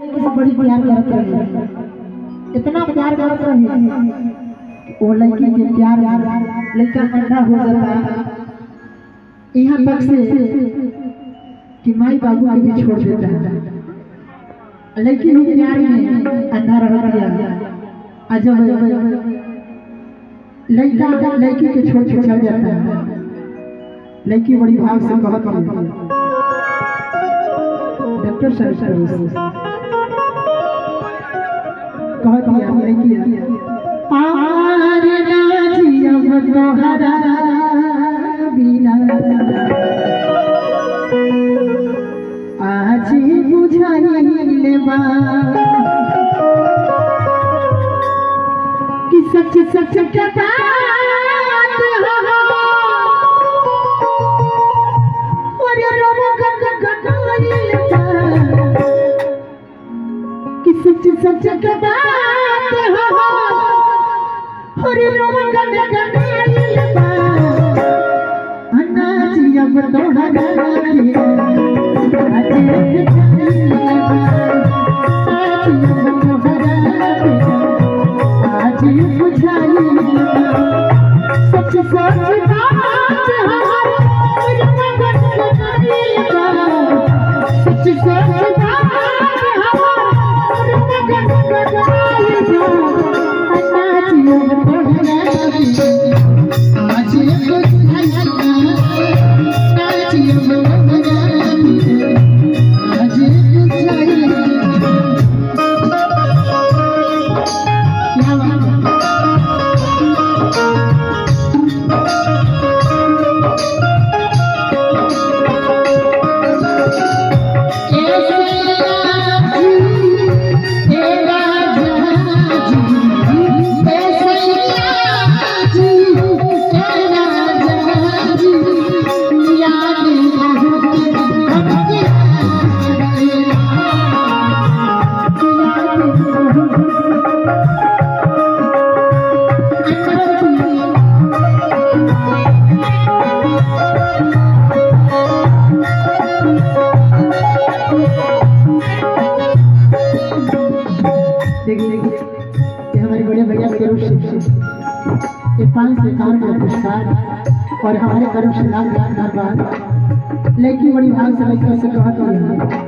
बड़ी प्यार करत रहे, इतना प्यार करत रहे वो लड़की के प्यार लड़का अंधा हो जाता यहाँ तक से कि माई बाबू के भी छोड़ देता है। लड़की भी प्यार में अंधा रह गया। जब लड़का लड़की के छोड़ के चल जाता है, लड़की बड़ी भाव से कहती है डॉक्टर साहब कहती है लड़की आर नाजी अब तोहरा बिना आज बुझाइले बा कि सच सच के बात हो और रोम गगगगइले बा कि सच सच के बात हो और रोम गगगगइले बा अनाजी अब तोहरा हमारे बड़े भैया करुण ये 5 सरकार का पुरस्कार और हमारे करुण से लाख धन्यवाद। लड़की बड़ी भाग से कहती है।